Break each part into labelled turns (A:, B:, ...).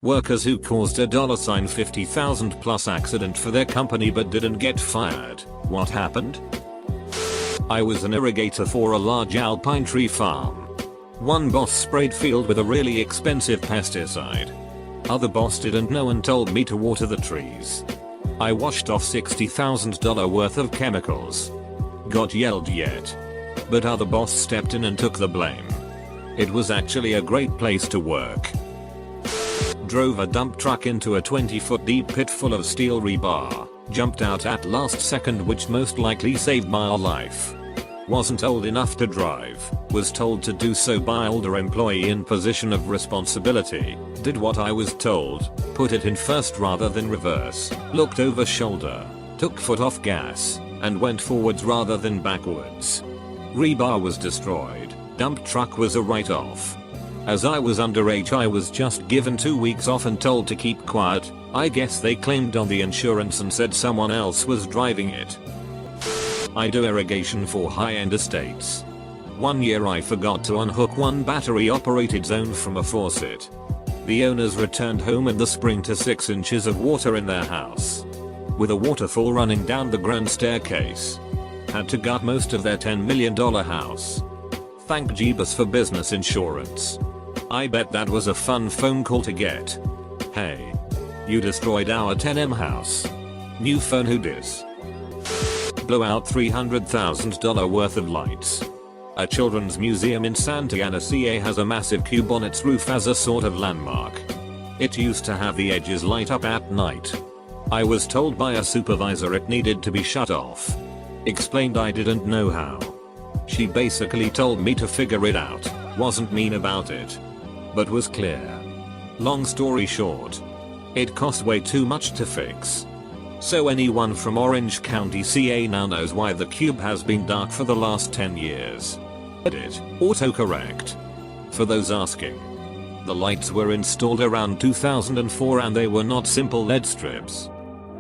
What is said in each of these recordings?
A: Workers who caused a $50,000 plus accident for their company but didn't get fired. What happened? I was an irrigator for a large alpine tree farm. One boss sprayed field with a really expensive pesticide. Other boss didn't know and told me to water the trees. I washed off $60,000 worth of chemicals. Got yelled yet. But other boss stepped in and took the blame. It was actually a great place to work. Drove a dump truck into a 20-foot deep pit full of steel rebar. Jumped out at last second, which most likely saved my life. Wasn't old enough to drive. Was told to do so by older employee in position of responsibility. Did what I was told. Put it in first rather than reverse. Looked over shoulder. Took foot off gas. And went forwards rather than backwards. Rebar was destroyed. Dump truck was a write-off. As I was underage, I was just given 2 weeks off and told to keep quiet. I guess they claimed on the insurance and said someone else was driving it. I do irrigation for high-end estates. One year I forgot to unhook one battery-operated zone from a faucet. The owners returned home in the spring to 6 inches of water in their house. With a waterfall running down the grand staircase. Had to gut most of their $10 million house. Thank Jeebus for business insurance. I bet that was a fun phone call to get. Hey. You destroyed our 10M house. New phone, who dis? Blow out $300,000 worth of lights. A children's museum in Santa Ana, CA has a massive cube on its roof as a sort of landmark. It used to have the edges light up at night. I was told by a supervisor it needed to be shut off. Explained I didn't know how. She basically told me to figure it out. Wasn't mean about it. But was clear. Long story short. It cost way too much to fix. So anyone from Orange County, CA now knows why the cube has been dark for the last 10 years. Edit. Autocorrect. For those asking. The lights were installed around 2004 and they were not simple LED strips.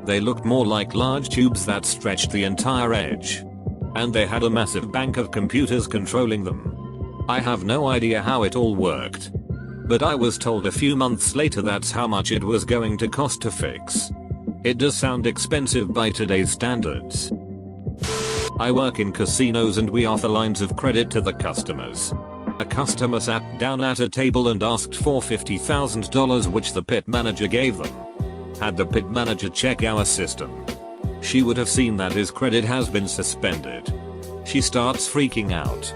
A: They looked more like large tubes that stretched the entire edge. And they had a massive bank of computers controlling them. I have no idea how it all worked. But I was told a few months later that's how much it was going to cost to fix. It does sound expensive by today's standards. I work in casinos and we offer lines of credit to the customers. A customer sat down at a table and asked for $50,000, which the pit manager gave them. Had the pit manager check our system, she would have seen that his credit has been suspended. She starts freaking out.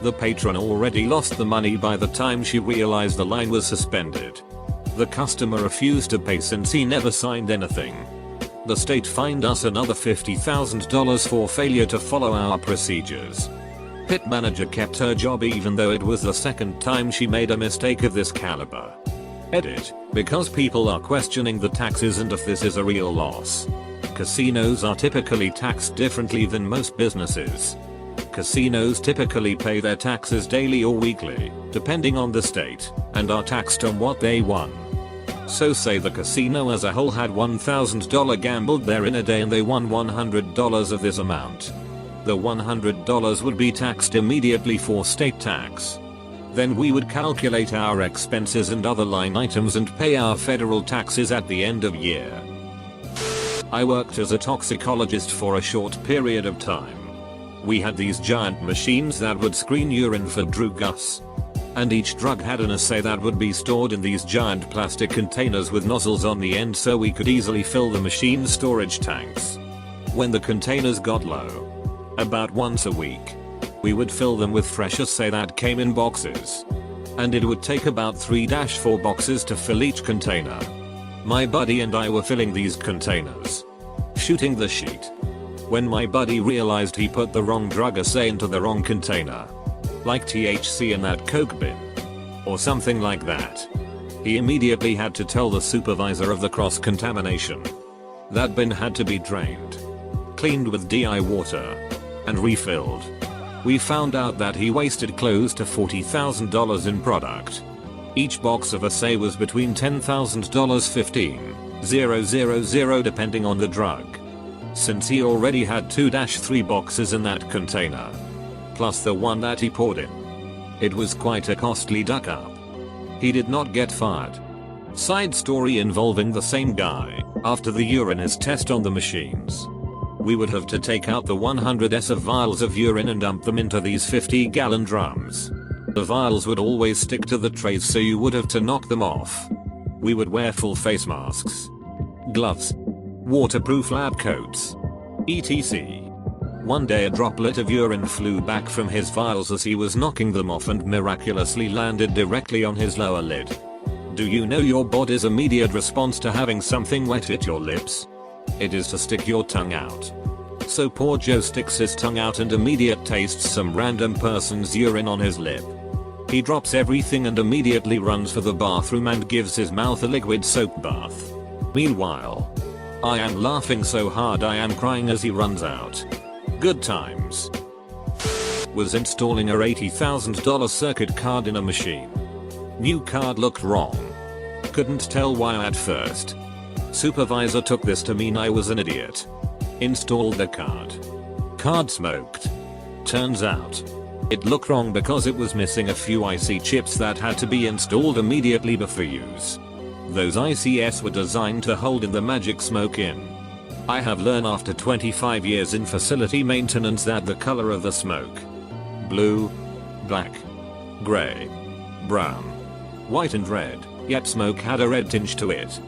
A: The patron already lost the money by the time she realized the line was suspended. The customer refused to pay since he never signed anything. The state fined us another $50,000 for failure to follow our procedures. Pit manager kept her job even though it was the second time she made a mistake of this caliber. Edit. Because people are questioning the taxes and if this is a real loss. Casinos are typically taxed differently than most businesses. Casinos typically pay their taxes daily or weekly, depending on the state, and are taxed on what they won. So say the casino as a whole had $1,000 gambled there in a day and they won $100 of this amount. The $100 would be taxed immediately for state tax. Then we would calculate our expenses and other line items and pay our federal taxes at the end of year. I worked as a toxicologist for a short period of time. We had these giant machines that would screen urine for drugs. And each drug had an assay that would be stored in these giant plastic containers with nozzles on the end so we could easily fill the machine's storage tanks. When the containers got low, about once a week, we would fill them with fresh assay that came in boxes. And it would take about 3-4 boxes to fill each container. My buddy and I were filling these containers. Shooting the sheet. When my buddy realized he put the wrong drug assay into the wrong container. Like THC in that coke bin. Or something like that. He immediately had to tell the supervisor of the cross-contamination. That bin had to be drained. Cleaned with DI water. And refilled. We found out that he wasted close to $40,000 in product. Each box of assay was between $10,000 $15,000 depending on the drug. Since he already had 2-3 boxes in that container. Plus the one that he poured in. It was quite a costly duck up. He did not get fired. Side story involving the same guy. After the uriners test on the machines, we would have to take out the 100s of vials of urine and dump them into these 50-gallon drums. The vials would always stick to the trays, so you would have to knock them off. We would wear full face masks, gloves, waterproof lab coats, etc. One day a droplet of urine flew back from his vials as he was knocking them off and miraculously landed directly on his lower lid. Do you know your body's immediate response to having something wet hit your lips? It is to stick your tongue out. So poor Joe sticks his tongue out and immediately tastes some random person's urine on his lip. He drops everything and immediately runs for the bathroom and gives his mouth a liquid soap bath. Meanwhile, I am laughing so hard I am crying as he runs out. Good times. Was installing a $80,000 circuit card in a machine. New card looked wrong. Couldn't tell why at first. Supervisor took this to mean I was an idiot. Installed the card. Card smoked. Turns out, it looked wrong because it was missing a few IC chips that had to be installed immediately before use. Those ICs were designed to hold in the magic smoke in. I have learned after 25 years in facility maintenance that the color of the smoke, blue, black, gray, brown, white and red, yet smoke had a red tinge to it,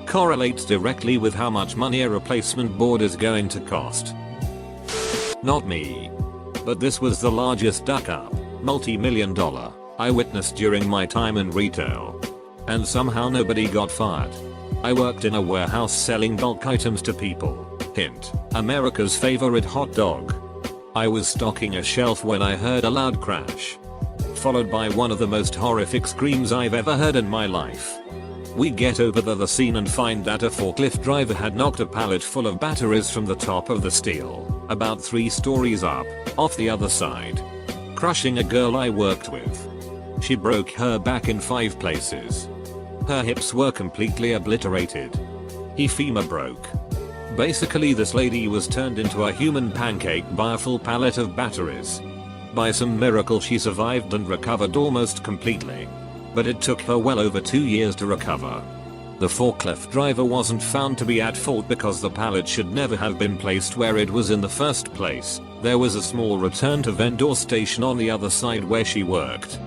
A: correlates directly with how much money a replacement board is going to cost. Not me. But this was the largest duck up, multi-million dollar, I witnessed during my time in retail. And somehow nobody got fired. I worked in a warehouse selling bulk items to people. Hint, America's favorite hot dog. I was stocking a shelf when I heard a loud crash, followed by one of the most horrific screams I've ever heard in my life. We get over to the scene and find that a forklift driver had knocked a pallet full of batteries from the top of the steel, about 3 stories up, off the other side, crushing a girl I worked with. She broke her back in 5 places. Her hips were completely obliterated. Her femur broke. Basically this lady was turned into a human pancake by a full pallet of batteries. By some miracle she survived and recovered almost completely. But it took her well over 2 years to recover. The forklift driver wasn't found to be at fault because the pallet should never have been placed where it was in the first place. There was a small return to vendor station on the other side where she worked.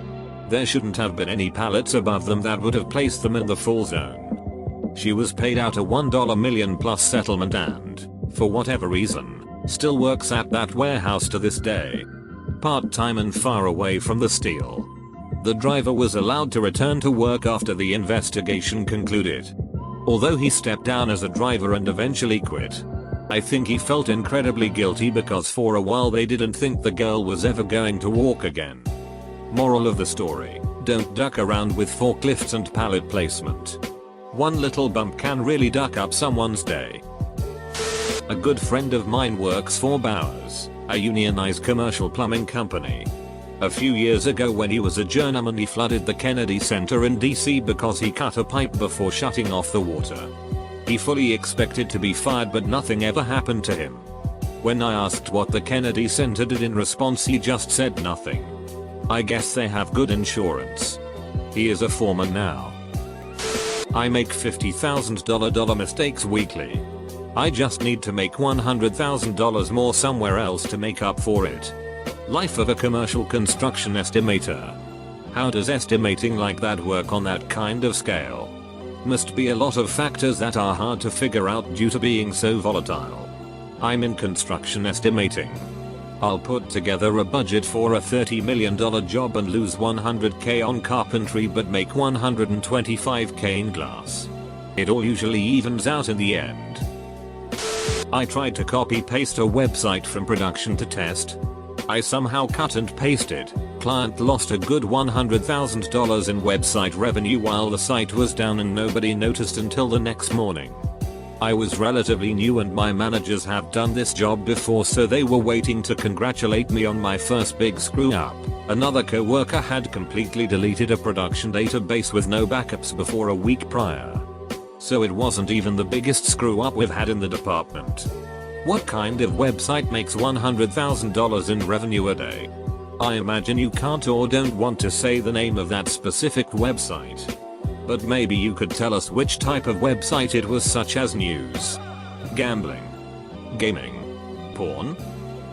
A: There shouldn't have been any pallets above them that would have placed them in the fall zone. She was paid out a $1 million plus settlement and, for whatever reason, still works at that warehouse to this day. Part-time and far away from the steel. The driver was allowed to return to work after the investigation concluded. Although he stepped down as a driver and eventually quit, I think he felt incredibly guilty because for a while they didn't think the girl was ever going to walk again. Moral of the story, don't duck around with forklifts and pallet placement. One little bump can really duck up someone's day. A good friend of mine works for Bowers, a unionized commercial plumbing company. A few years ago when he was a journeyman he flooded the Kennedy Center in DC because he cut a pipe before shutting off the water. He fully expected to be fired but nothing ever happened to him. When I asked what the Kennedy Center did in response he just said nothing. I guess they have good insurance. He is a foreman now. I make $50,000 mistakes weekly. I just need to make $100,000 more somewhere else to make up for it. Life of a commercial construction estimator. How does estimating like that work on that kind of scale? Must be a lot of factors that are hard to figure out due to being so volatile. I'm in construction estimating. I'll put together a budget for a $30 million job and lose $100K on carpentry but make $125K in glass. It all usually evens out in the end. I tried to copy paste a website from production to test. I somehow cut and pasted. Client lost a good $100,000 in website revenue while the site was down and nobody noticed until the next morning. I was relatively new and my managers have done this job before so they were waiting to congratulate me on my first big screw up. Another co-worker had completely deleted a production database with no backups before a week prior. So it wasn't even the biggest screw up we've had in the department. What kind of website makes $100,000 in revenue a day? I imagine you can't or don't want to say the name of that specific website. But maybe you could tell us which type of website it was, such as news, gambling, gaming, porn?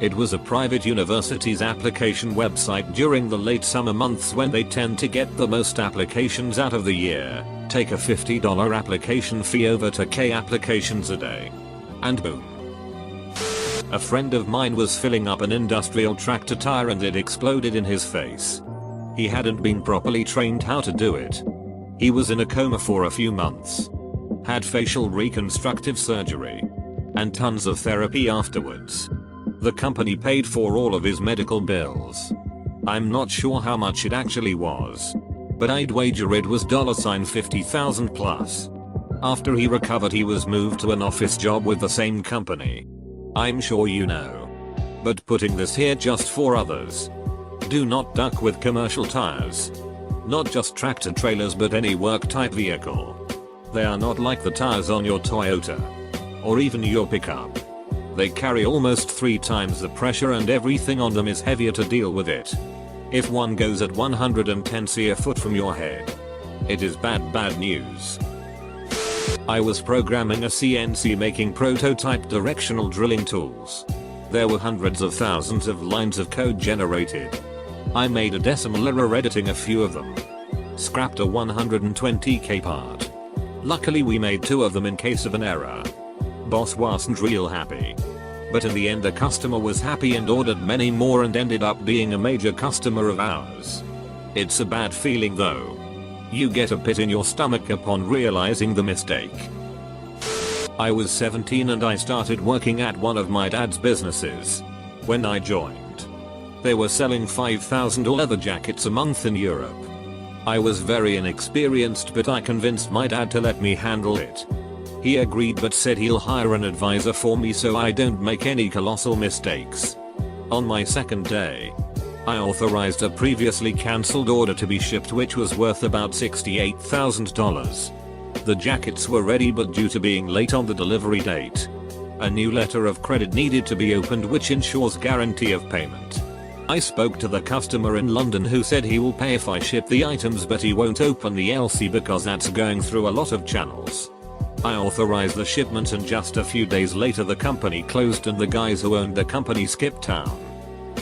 A: It was a private university's application website during the late summer months when they tend to get the most applications out of the year. Take a $50 application fee over 2K applications a day. And boom. A friend of mine was filling up an industrial tractor tire and it exploded in his face. He hadn't been properly trained how to do it. He was in a coma for a few months. Had facial reconstructive surgery. And tons of therapy afterwards. The company paid for all of his medical bills. I'm not sure how much it actually was, but I'd wager it was $50,000 plus. After he recovered, he was moved to an office job with the same company. I'm sure you know. But putting this here just for others. Do not duck with commercial tires. Not just tractor trailers but any work type vehicle. They are not like the tires on your Toyota. Or even your pickup. They carry almost 3 times the pressure and everything on them is heavier to deal with it. If one goes at 110 c a foot from your head, it is bad news. I was programming a CNC making prototype directional drilling tools. There were hundreds of thousands of lines of code generated. I made a decimal error editing a few of them. Scrapped a 120k part. Luckily we made 2 of them in case of an error. Boss wasn't real happy. But in the end the customer was happy and ordered many more and ended up being a major customer of ours. It's a bad feeling though. You get a pit in your stomach upon realizing the mistake. I was 17 and I started working at one of my dad's businesses. When I joined, they were selling 5,000 leather jackets a month in Europe. I was very inexperienced but I convinced my dad to let me handle it. He agreed but said he'll hire an advisor for me so I don't make any colossal mistakes. On my second day, I authorized a previously cancelled order to be shipped which was worth about $68,000. The jackets were ready but due to being late on the delivery date, a new letter of credit needed to be opened which ensures guarantee of payment. I spoke to the customer in London who said he will pay if I ship the items but he won't open the LC because that's going through a lot of channels. I authorized the shipment and just a few days later the company closed and the guys who owned the company skipped town.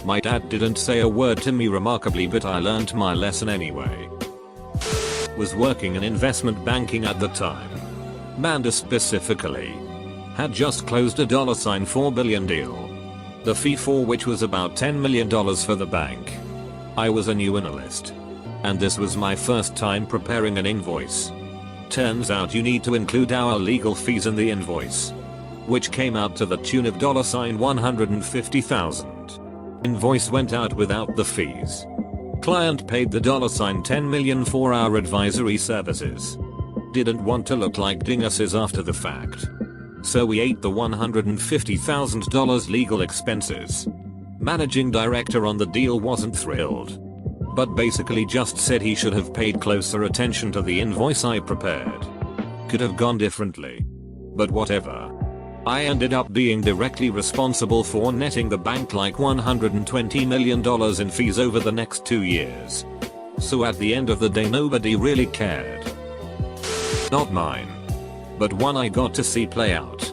A: My dad didn't say a word to me remarkably but I learned my lesson anyway. Was working in investment banking at the time. Manda specifically. Had just closed a $4 billion deal. The fee for which was about $10 million for the bank. I was a new analyst. And this was my first time preparing an invoice. Turns out you need to include our legal fees in the invoice. Which came out to the tune of $150,000. Invoice went out without the fees. Client paid the $10 million for our advisory services. Didn't want to look like dinguses after the fact. So we ate the $150,000 legal expenses. Managing director on the deal wasn't thrilled. But basically just said he should have paid closer attention to the invoice I prepared. Could have gone differently. But whatever. I ended up being directly responsible for netting the bank like $120 million in fees over the next 2 years. So at the end of the day nobody really cared. Not mine. But one I got to see play out.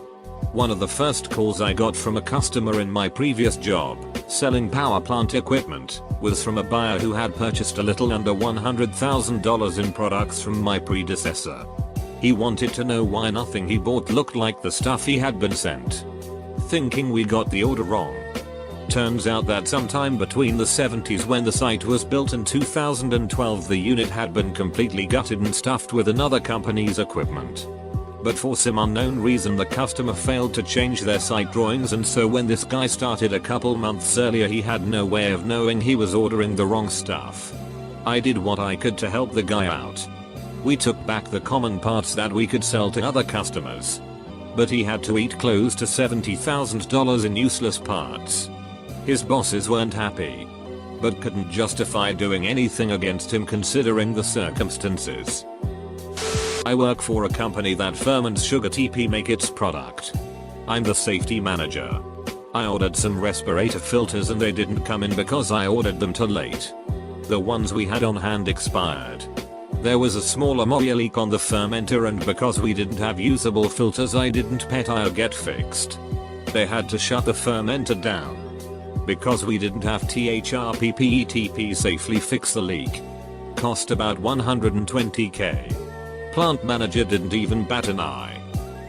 A: One of the first calls I got from a customer in my previous job, selling power plant equipment, was from a buyer who had purchased a little under $100,000 in products from my predecessor. He wanted to know why nothing he bought looked like the stuff he had been sent. Thinking we got the order wrong. Turns out that sometime between the 70s when the site was built and 2012 the unit had been completely gutted and stuffed with another company's equipment. But for some unknown reason the customer failed to change their site drawings and so when this guy started a couple months earlier he had no way of knowing he was ordering the wrong stuff. I did what I could to help the guy out. We took back the common parts that we could sell to other customers. But he had to eat close to $70,000 in useless parts. His bosses weren't happy. But couldn't justify doing anything against him considering the circumstances. I work for a company that ferments sugar TP make its product. I'm the safety manager. I ordered some respirator filters and they didn't come in because I ordered them too late. The ones we had on hand expired. There was a small ammonia leak on the fermenter, and because we didn't have usable filters I didn't pet or get fixed. They had to shut the fermenter down. Because we didn't have THRPPETP safely fix the leak. Cost about $120k. Plant manager didn't even bat an eye.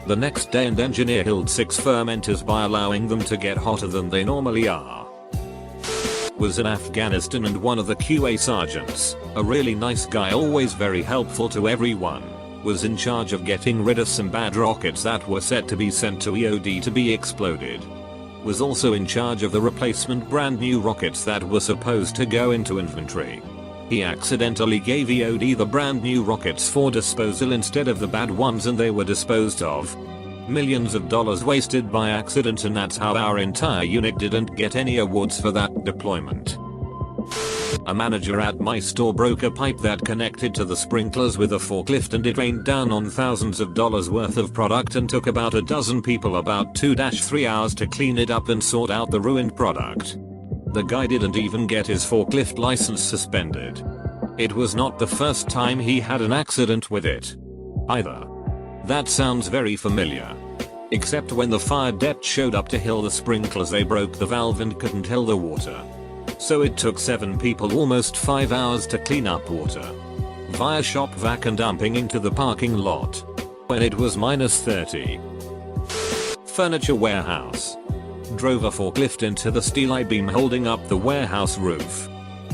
A: The next day an engineer killed 6 fermenters by allowing them to get hotter than they normally are. Was in Afghanistan, and one of the QA sergeants, a really nice guy always very helpful to everyone, was in charge of getting rid of some bad rockets that were set to be sent to EOD to be exploded. Was also in charge of the replacement brand new rockets that were supposed to go into inventory. He accidentally gave EOD the brand new rockets for disposal instead of the bad ones, and they were disposed of. Millions of dollars wasted by accident, and that's how our entire unit didn't get any awards for that deployment. A manager at my store broke a pipe that connected to the sprinklers with a forklift, and it rained down on thousands of dollars worth of product and took about a dozen people about 2-3 hours to clean it up and sort out the ruined product. The guy didn't even get his forklift license suspended. It was not the first time he had an accident with it either. That sounds very familiar. Except when the fire det showed up to heal the sprinklers, they broke the valve and couldn't heal the water. So it took 7 people almost 5 hours to clean up water via shop vac and dumping into the parking lot when it was -30. Furniture warehouse. Drove a forklift into the steel I-beam holding up the warehouse roof.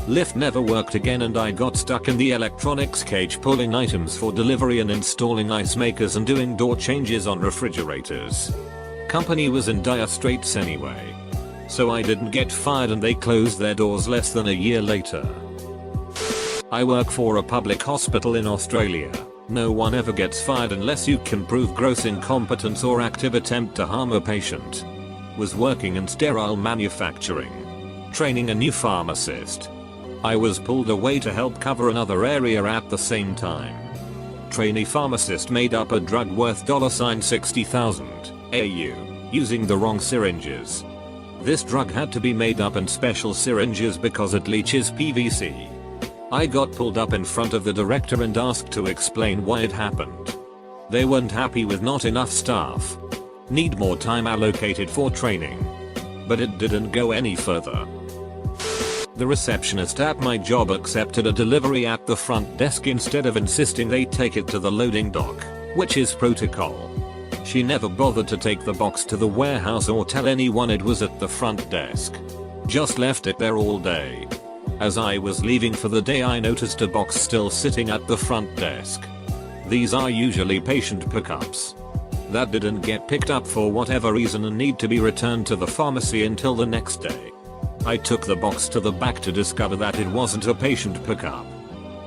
A: Lift never worked again, and I got stuck in the electronics cage pulling items for delivery and installing ice makers and doing door changes on refrigerators. Company was in dire straits anyway. So I didn't get fired, and they closed their doors less than a year later. I work for a public hospital in Australia. No one ever gets fired unless you can prove gross incompetence or active attempt to harm a patient. Was working in sterile manufacturing. Training a new pharmacist. I was pulled away to help cover another area at the same time. Trainee pharmacist made up a drug worth $60,000 AU using the wrong syringes. This drug had to be made up in special syringes because it leaches PVC. I got pulled up in front of the director and asked to explain why it happened. They weren't happy with not enough staff. Need more time allocated for training. But it didn't go any further. The receptionist at my job accepted a delivery at the front desk instead of insisting they take it to the loading dock, which is protocol. She never bothered to take the box to the warehouse or tell anyone it was at the front desk. Just left it there all day. As I was leaving for the day, I noticed a box still sitting at the front desk. These are usually patient pickups. That didn't get picked up for whatever reason and need to be returned to the pharmacy until the next day. I took the box to the back to discover that it wasn't a patient pickup.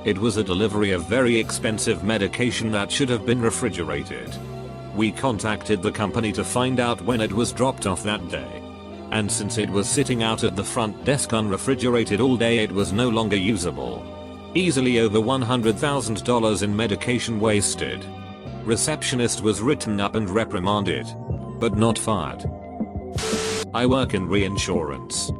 A: It was a delivery of very expensive medication that should have been refrigerated. We contacted the company to find out when it was dropped off that day. And since it was sitting out at the front desk unrefrigerated all day, it was no longer usable. Easily over $100,000 in medication wasted. Receptionist was written up and reprimanded, but not fired. I work in reinsurance.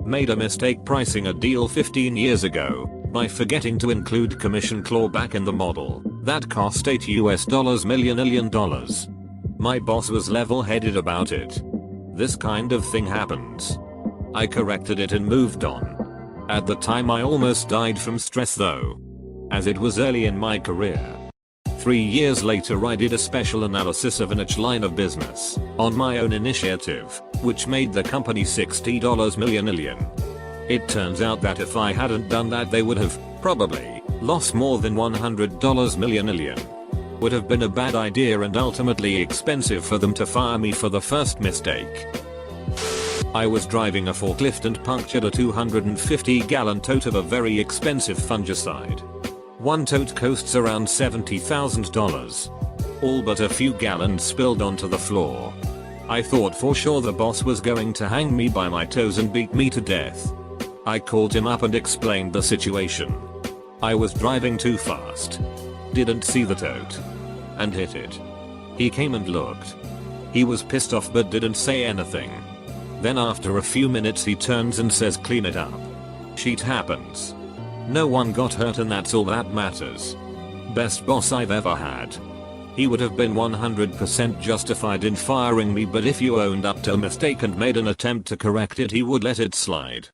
A: Made a mistake pricing a deal 15 years ago by forgetting to include commission clawback in the model. That cost $8 million. My boss was level-headed about it. This kind of thing happens. I corrected it and moved on. At the time I almost died from stress though, as it was early in my career. 3 years later I did a special analysis of a niche line of business on my own initiative, which made the company $60 million. It turns out that if I hadn't done that, they would have probably lost more than $100 million. Would have been a bad idea and ultimately expensive for them to fire me for the first mistake. I was driving a forklift and punctured a 250-gallon tote of a very expensive fungicide. One tote costs around $70,000. All but a few gallons spilled onto the floor. I thought for sure the boss was going to hang me by my toes and beat me to death. I called him up and explained the situation. I was driving too fast. Didn't see the tote. And hit it. He came and looked. He was pissed off but didn't say anything. Then after a few minutes he turns and says, "Clean it up. Shit happens. No one got hurt and that's all that matters." Best boss I've ever had. He would have been 100% justified in firing me, but if you owned up to a mistake and made an attempt to correct it, he would let it slide.